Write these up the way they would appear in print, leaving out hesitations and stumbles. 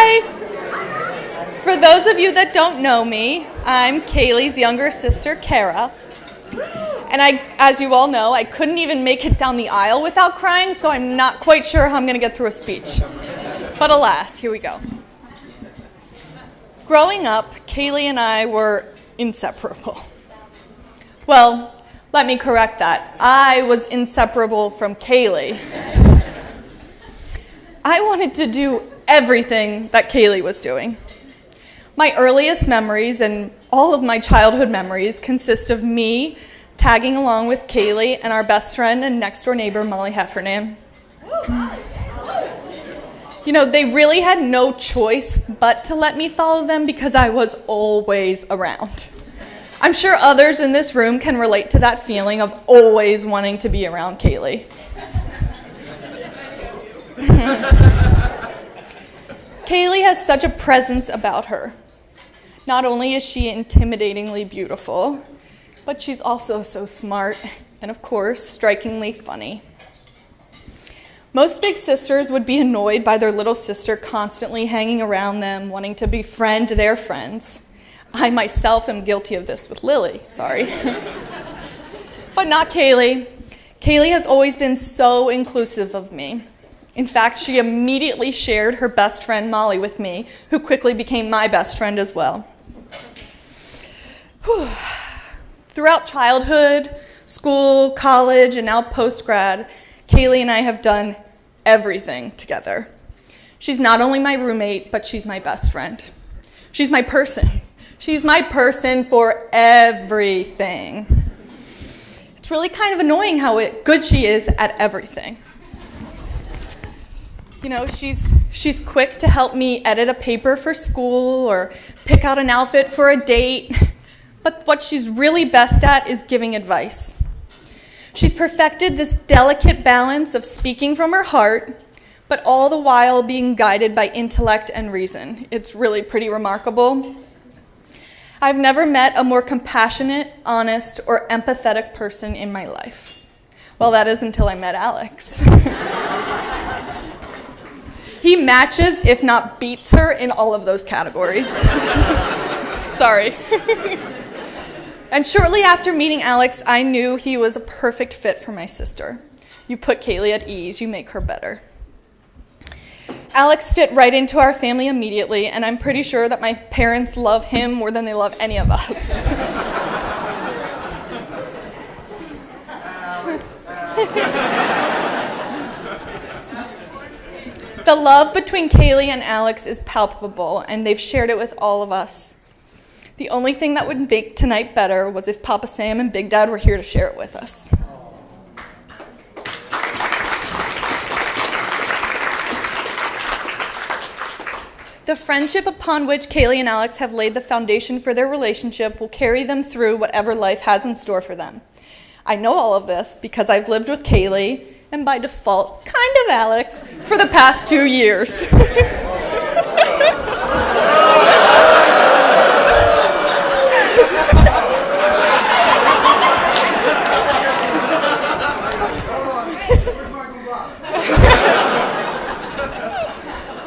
Hi! For those of you that don't know me, I'm Kaylie's younger sister, Kara. And as you all know, I couldn't even make it down the aisle without crying, so I'm not quite sure how I'm going to get through a speech. But alas, here we go. Growing up, Kaylie and I were inseparable. Well, let me correct that. I was inseparable from Kaylie. I wanted to do everything that Kaylie was doing. My earliest memories and all of my childhood memories consist of me tagging along with Kaylie and our best friend and next-door neighbor, Molly Heffernan. You know, they really had no choice but to let me follow them because I was always around. I'm sure others in this room can relate to that feeling of always wanting to be around Kaylie. Kaylie has such a presence about her. Not only is she intimidatingly beautiful, but she's also so smart and, of course, strikingly funny. Most big sisters would be annoyed by their little sister constantly hanging around them, wanting to befriend their friends. I myself am guilty of this with Lily, sorry. But not Kaylie. Kaylie has always been so inclusive of me. In fact, she immediately shared her best friend Molly with me, who quickly became my best friend as well. Throughout childhood, school, college, and now post-grad, Kaylie and I have done everything together. She's not only my roommate, but she's my best friend. She's my person. She's my person for everything. It's really kind of annoying how good she is at everything. You know, she's quick to help me edit a paper for school or pick out an outfit for a date. But what she's really best at is giving advice. She's perfected this delicate balance of speaking from her heart, but all the while being guided by intellect and reason. It's really pretty remarkable. I've never met a more compassionate, honest, or empathetic person in my life. Well, that is until I met Alex. He matches, if not beats her, in all of those categories. Sorry. And shortly after meeting Alex, I knew he was a perfect fit for my sister. You put Kaylie at ease, you make her better. Alex fit right into our family immediately, and I'm pretty sure that my parents love him more than they love any of us. The love between Kaylie and Alex is palpable, and they've shared it with all of us. The only thing that would make tonight better was if Papa Sam and Big Dad were here to share it with us. The friendship upon which Kaylie and Alex have laid the foundation for their relationship will carry them through whatever life has in store for them. I know all of this because I've lived with Kaylie, and by default, kind of Alex, for the past 2 years.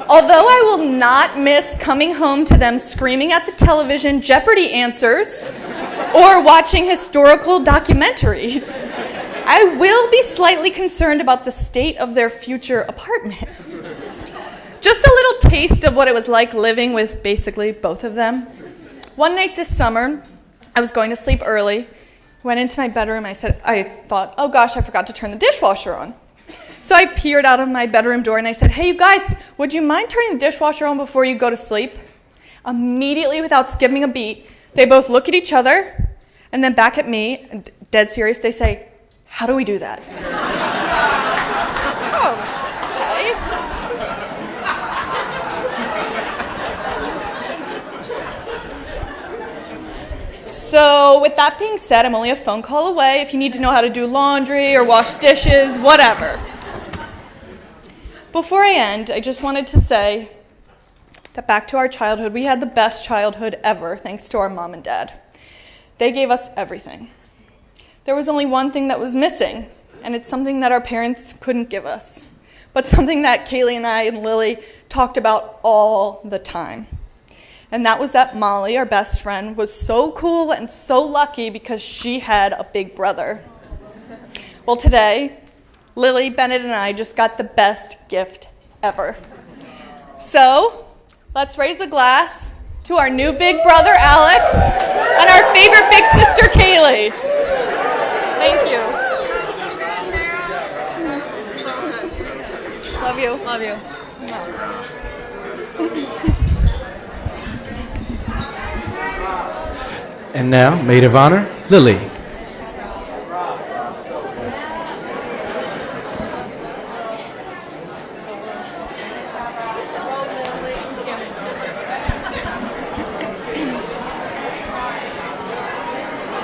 Although I will not miss coming home to them screaming at the television Jeopardy answers or watching historical documentaries, I will be slightly concerned about the state of their future apartment. Just a little taste of what it was like living with basically both of them. One night this summer, I was going to sleep early, went into my bedroom, I thought, oh gosh, I forgot to turn the dishwasher on. So I peered out of my bedroom door and I said, hey, you guys, would you mind turning the dishwasher on before you go to sleep? Immediately, without skipping a beat, they both look at each other and then back at me, dead serious, they say, how do we do that? Okay. So with that being said, I'm only a phone call away if you need to know how to do laundry or wash dishes, whatever. Before I end, I just wanted to say that back to our childhood, we had the best childhood ever, thanks to our mom and dad. They gave us everything. There was only one thing that was missing, and it's something that our parents couldn't give us. but something that Kaylie and I and Lily talked about all the time. And that was that Molly, our best friend, was so cool and so lucky because she had a big brother. Well, today, Lily, Bennett, and I just got the best gift ever. So, let's raise a glass to our new big brother, Alex, and our favorite big sister, Kaylie. Thank you. Love you. Love you. And now, Maid of Honor, Lily.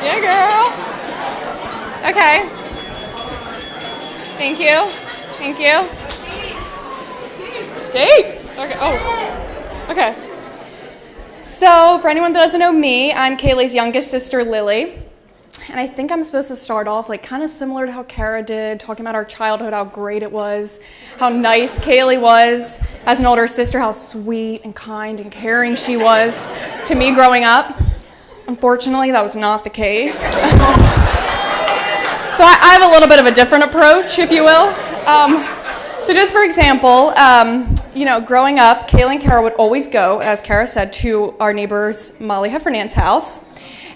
Yeah, girl. Okay. Thank you. Thank you. Date? Okay. Oh. Okay. So, for anyone that doesn't know me, I'm Kaylie's youngest sister, Lily. And I think I'm supposed to start off like kind of similar to how Kara did, talking about our childhood, how great it was, how nice Kaylie was as an older sister, how sweet and kind and caring she was to me growing up. Unfortunately, that was not the case. So I have a little bit of a different approach, if you will. So just for example, growing up, Kaylie and Kara would always go, as Kara said, to our neighbor's Molly Heffernan's house.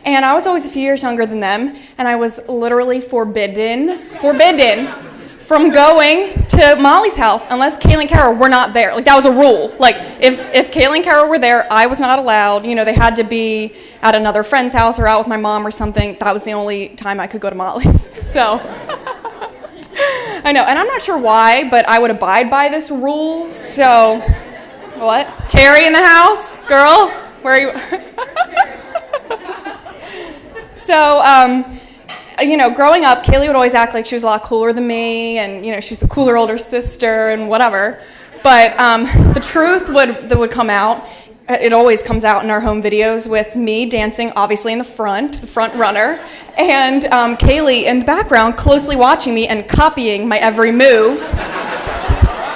And I was always a few years younger than them, and I was literally forbidden from going to Molly's house unless Kaylie and Kara were not there. Like, that was a rule. Like, if Kaylie and Kara were there, I was not allowed. You know, they had to be at another friend's house or out with my mom or something. That was the only time I could go to Molly's. So, I know, and I'm not sure why, but I would abide by this rule. So, what? Terry in the house? Girl? Where are you? So, growing up, Kaylie would always act like she was a lot cooler than me, and, she was the cooler older sister and whatever. But the truth would come out. It always comes out in our home videos with me dancing, obviously in the front runner, and Kaylie in the background closely watching me and copying my every move.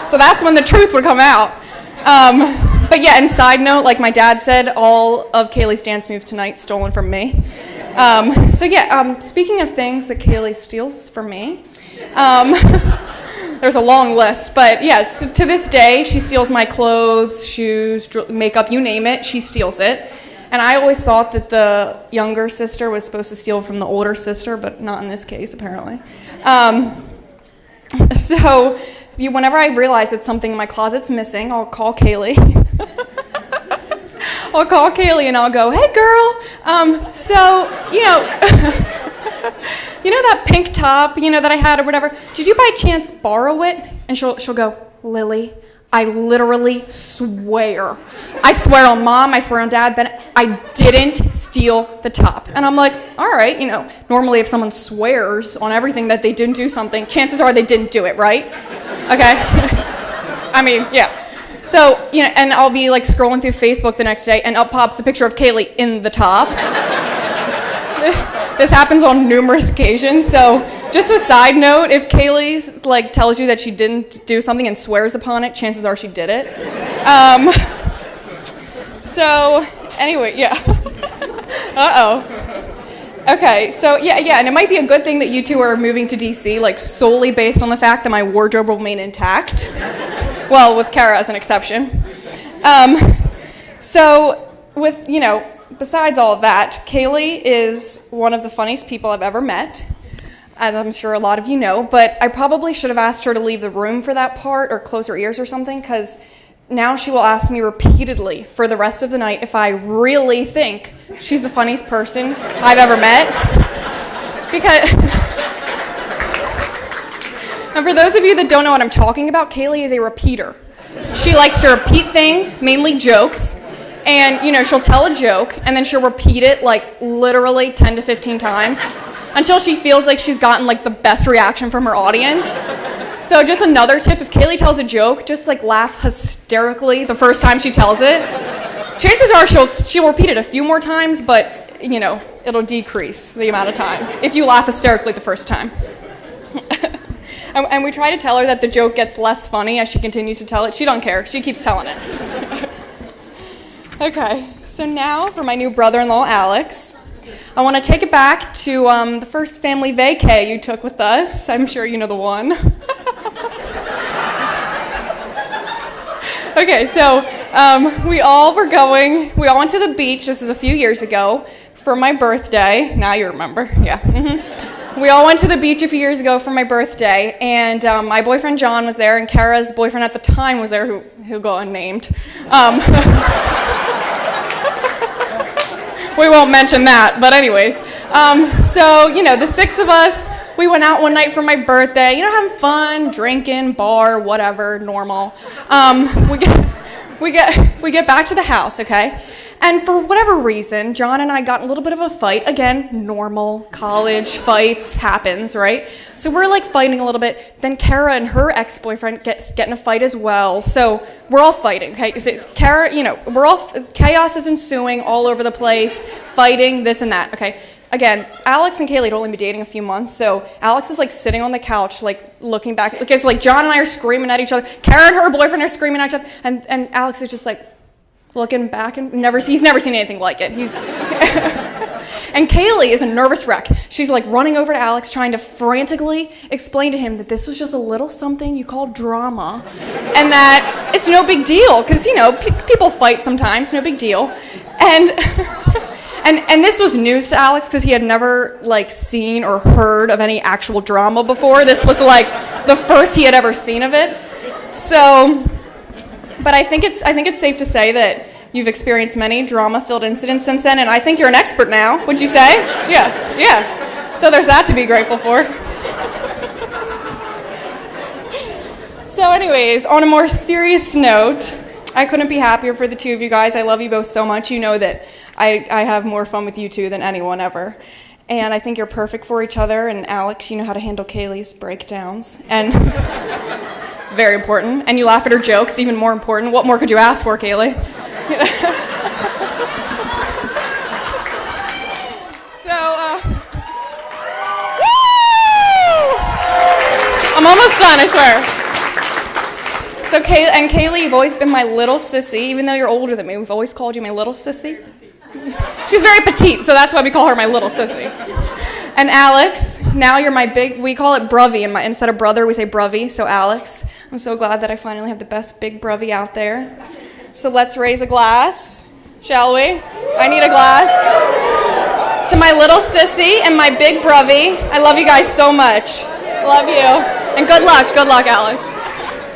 So that's when the truth would come out. But yeah, and side note, like my dad said, all of Kaylie's dance moves tonight stolen from me. Speaking of things that Kaylie steals from me, there's a long list, but yeah, to this day, she steals my clothes, shoes, makeup, you name it, she steals it. And I always thought that the younger sister was supposed to steal from the older sister, but not in this case, apparently. Whenever I realize that something in my closet's missing, I'll call Kaylie. I'll call Kaylie and I'll go, hey girl, you know that pink top, that I had or whatever, did you by chance borrow it? And she'll go, Lily, I literally swear. I swear on mom, I swear on dad, Ben, I didn't steal the top. And I'm like, all right, normally if someone swears on everything that they didn't do something, chances are they didn't do it, right? Okay? I mean, yeah. So, and I'll be like scrolling through Facebook the next day and up pops a picture of Kaylie in the top. This happens on numerous occasions. So, just a side note, if Kaylie tells you that she didn't do something and swears upon it, chances are she did it. Anyway, yeah. Uh-oh. Okay, so yeah, and it might be a good thing that you two are moving to DC, solely based on the fact that my wardrobe will remain intact. Well, with Kara as an exception. Besides all of that, Kaylie is one of the funniest people I've ever met, as I'm sure a lot of you know, but I probably should have asked her to leave the room for that part or close her ears or something, because now she will ask me repeatedly for the rest of the night if I really think she's the funniest person I've ever met. And for those of you that don't know what I'm talking about, Kaylie is a repeater. She likes to repeat things, mainly jokes, and, she'll tell a joke, and then she'll repeat it, literally 10 to 15 times, until she feels like she's gotten, the best reaction from her audience. So just another tip, if Kaylie tells a joke, just, laugh hysterically the first time she tells it. Chances are she'll repeat it a few more times, but, it'll decrease the amount of times if you laugh hysterically the first time. And we try to tell her that the joke gets less funny as she continues to tell it. She don't care. She keeps telling it. Okay, so now for my new brother-in-law, Alex. I want to take it back to the first family vacay you took with us. I'm sure you know the one. Okay, so we all went to the beach, this is a few years ago, for my birthday. Now you remember, yeah. Mm-hmm. We all went to the beach a few years ago for my birthday, and my boyfriend John was there, and Kara's boyfriend at the time was there, who got unnamed. We won't mention that, but anyways. So, the six of us, we went out one night for my birthday, having fun, drinking, bar, whatever, normal. We get back to the house, okay? And for whatever reason, John and I got in a little bit of a fight. Again, normal college fights happens, right? So we're like fighting a little bit. Then Kara and her ex-boyfriend get in a fight as well. So we're all fighting, okay? So Kara, chaos is ensuing all over the place, fighting, this and that, okay? Again, Alex and Kaylie had only been dating a few months, so Alex is like sitting on the couch, like looking back. Okay, so like John and I are screaming at each other. Kara and her boyfriend are screaming at each other, and Alex is just like looking back and he's never seen anything like it. And Kaylie is a nervous wreck. She's like running over to Alex, trying to frantically explain to him that this was just a little something you call drama, and that it's no big deal because people fight sometimes, no big deal, And this was news to Alex because he had never seen or heard of any actual drama before. This was the first he had ever seen of it. So, but I think it's safe to say that you've experienced many drama-filled incidents since then, and I think you're an expert now. Would you say? Yeah. So there's that to be grateful for. So, anyways, on a more serious note, I couldn't be happier for the two of you guys. I love you both so much. You know that I have more fun with you two than anyone ever. And I think you're perfect for each other. And Alex, you know how to handle Kaylie's breakdowns. And very important. And you laugh at her jokes, even more important. What more could you ask for, Kaylie? Woo! I'm almost done, I swear. So Kaylie, you've always been my little sissy, even though you're older than me. We've always called you my little sissy. She's very petite, so that's why we call her my little sissy. And Alex, now you're my we call it bruvy. Instead of brother, we say bruvy, so Alex. I'm so glad that I finally have the best big bruvy out there. So let's raise a glass, shall we? I need a glass. To my little sissy and my big bruvy. I love you guys so much. Love you. And good luck, Alex.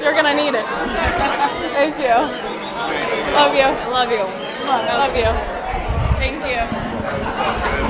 You're gonna need it. Thank you. Love you. I love you. I love you. Thank you.